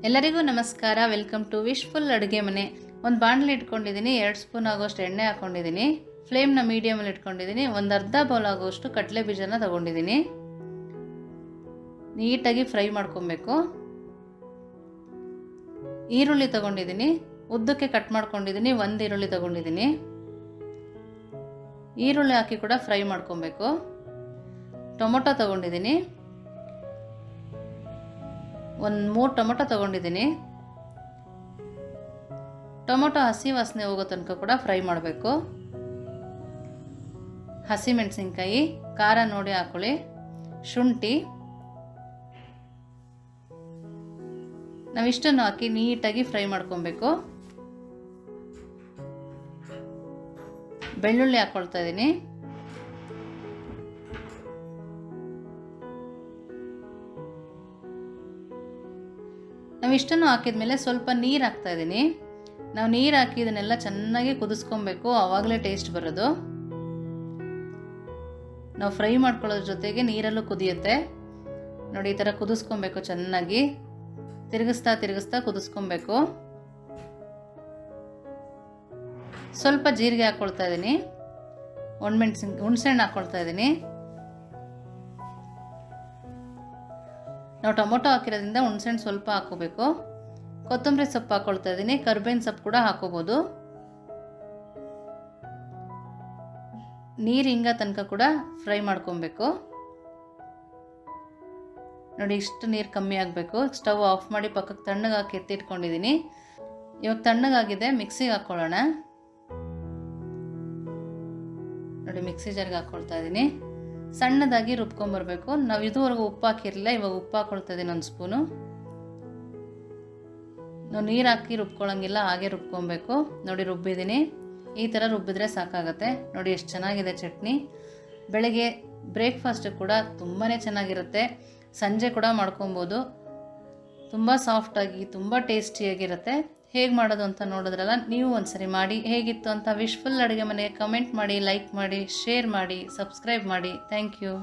ಎಲ್ಲರಿಗೂ ನಮಸ್ಕಾರ. Welcome to wishful ಅಡುಗೆ ಮನೆ. ಒಂದು ಬಾಣಲಿ ಇಟ್ಕೊಂಡಿದ್ದೀನಿ, 2 ಸ್ಪೂನ್ ಆಗೋಷ್ಟು ಎಣ್ಣೆ ಹಾಕ್ಕೊಂಡಿದ್ದೀನಿ. ಫ್ಲೇಮ್ನ ಮೀಡಿಯಮಲ್ಲಿ ಇಟ್ಕೊಂಡಿದ್ದೀನಿ. ಒಂದು ಅರ್ಧ ಬೌಲ್ ಆಗೋಷ್ಟು ಕಡಲೆ ಬೀಜನ ತಗೊಂಡಿದ್ದೀನಿ. ನೀಟಾಗಿ ಫ್ರೈ ಮಾಡ್ಕೊಬೇಕು. ಈರುಳ್ಳಿ ತಗೊಂಡಿದ್ದೀನಿ, ಉದ್ದಕ್ಕೆ ಕಟ್ ಮಾಡ್ಕೊಂಡಿದ್ದೀನಿ. 1 ಈರುಳ್ಳಿ ತಗೊಂಡಿದ್ದೀನಿ. ಈರುಳ್ಳಿ ಹಾಕಿ ಕೂಡ ಫ್ರೈ ಮಾಡ್ಕೊಬೇಕು. ಟೊಮೊಟೊ ತಗೊಂಡಿದ್ದೀನಿ, 3 ಟೊಮೊಟೊ ತಗೊಂಡಿದ್ದೀನಿ. ಟೊಮೊಟೊ ಹಸಿ ವಾಸನೆ ಹೋಗೋ ತನಕ ಕೂಡ ಫ್ರೈ ಮಾಡಬೇಕು. ಹಸಿಮೆಣಸಿನ್ಕಾಯಿ, ಖಾರ ನೋಡಿ ಹಾಕೊಳ್ಳಿ. ಶುಂಠಿ, ನಾವಿಷ್ಟನ್ನು ಹಾಕಿ ನೀಟಾಗಿ ಫ್ರೈ ಮಾಡ್ಕೊಬೇಕು. ಬೆಳ್ಳುಳ್ಳಿ ಹಾಕ್ಕೊಳ್ತಾ ಇದ್ದೀನಿ. ನಾವಿಷ್ಟನ್ನು ಹಾಕಿದ್ಮೇಲೆ ಸ್ವಲ್ಪ ನೀರು ಹಾಕ್ತಾ ಇದ್ದೀನಿ. ನಾವು ನೀರು ಹಾಕಿ ಇದನ್ನೆಲ್ಲ ಚೆನ್ನಾಗಿ ಕುದಿಸ್ಕೊಬೇಕು, ಆವಾಗಲೇ ಟೇಸ್ಟ್ ಬರೋದು. ನಾವು ಫ್ರೈ ಮಾಡ್ಕೊಳ್ಳೋದ್ರ ಜೊತೆಗೆ ನೀರಲ್ಲೂ ಕುದಿಯುತ್ತೆ ನೋಡಿ. ಈ ಥರ ಕುದಿಸ್ಕೊಬೇಕು, ಚೆನ್ನಾಗಿ ತಿರುಗಿಸ್ತಾ ಕುದಿಸ್ಕೊಬೇಕು. ಸ್ವಲ್ಪ ಜೀರಿಗೆ ಹಾಕ್ಕೊಳ್ತಾ ಇದ್ದೀನಿ, ಹುಣಸೆಹಣ್ಣು ಹಾಕ್ಕೊಳ್ತಾ ಇದ್ದೀನಿ. ನಾವು ಟೊಮೊಟೊ ಹಾಕಿರೋದ್ರಿಂದ ಹುಣಸೆಹಣ್ಣು ಸ್ವಲ್ಪ ಹಾಕೋಬೇಕು. ಕೊತ್ತಂಬರಿ ಸೊಪ್ಪು ಹಾಕ್ಕೊಳ್ತಾ ಇದ್ದೀನಿ, ಕರಿಬೇವಿನ ಸೊಪ್ಪು ಕೂಡ ಹಾಕೋಬೋದು. ನೀರು ಹಿಂಗ ತನಕ ಕೂಡ ಫ್ರೈ ಮಾಡ್ಕೊಬೇಕು ನೋಡಿ. ಇಷ್ಟು ನೀರು ಕಮ್ಮಿ ಆಗಬೇಕು. ಸ್ಟವ್ ಆಫ್ ಮಾಡಿ ಪಕ್ಕಕ್ಕೆ ತಣ್ಣಗೆ ಹಾಕಿ ಎತ್ತಿಟ್ಕೊಂಡಿದ್ದೀನಿ. ಇವಾಗ ತಣ್ಣಗಾಗಿದೆ, ಮಿಕ್ಸಿಗೆ ಹಾಕ್ಕೊಳ್ಳೋಣ ನೋಡಿ. ಮಿಕ್ಸಿ ಜಾರ್ಗೆ ಹಾಕ್ಕೊಳ್ತಾ ಇದ್ದೀನಿ. ಸಣ್ಣದಾಗಿ ರುಬ್ಕೊಂಬರ್ಬೇಕು. ನಾವು ಇದುವರೆಗೂ ಉಪ್ಪು ಹಾಕಿರಲಿಲ್ಲ, ಇವಾಗ ಉಪ್ಪು ಹಾಕ್ಕೊಳ್ತಾ ಇದ್ದೀನಿ 1 ಸ್ಪೂನು. ನಾವು ನೀರು ಹಾಕಿ ರುಬ್ಕೊಳ್ಳೋಂಗಿಲ್ಲ, ಹಾಗೆ ರುಬ್ಕೊಬೇಕು ನೋಡಿ. ರುಬ್ಬಿದ್ದೀನಿ, ಈ ಥರ ರುಬ್ಬಿದ್ರೆ ಸಾಕಾಗತ್ತೆ ನೋಡಿ. ಎಷ್ಟು ಚೆನ್ನಾಗಿದೆ ಚಟ್ನಿ. ಬೆಳಗ್ಗೆ ಬ್ರೇಕ್ಫಾಸ್ಟ್ ಕೂಡ ತುಂಬಾ ಚೆನ್ನಾಗಿರುತ್ತೆ. ಸಂಜೆ ಕೂಡ ಮಾಡ್ಕೊಬೋದು. ತುಂಬ ಸಾಫ್ಟಾಗಿ, ತುಂಬ ಟೇಸ್ಟಿಯಾಗಿರುತ್ತೆ. ಹೇಗೆ ಮಾಡೋದು ಅಂತ ನೋಡಿದ್ರಲ್ಲ, ನೀವು ಒಂದ್ಸರಿ ಮಾಡಿ. ಹೇಗಿತ್ತು ಅಂತ ವಿಶ್ಫುಲ್ ಅಡುಗೆ ಮನೆಗೆ ಕಮೆಂಟ್ ಮಾಡಿ, ಲೈಕ್ ಮಾಡಿ, ಶೇರ್ ಮಾಡಿ, ಸಬ್ಸ್ಕ್ರೈಬ್ ಮಾಡಿ. Thank you.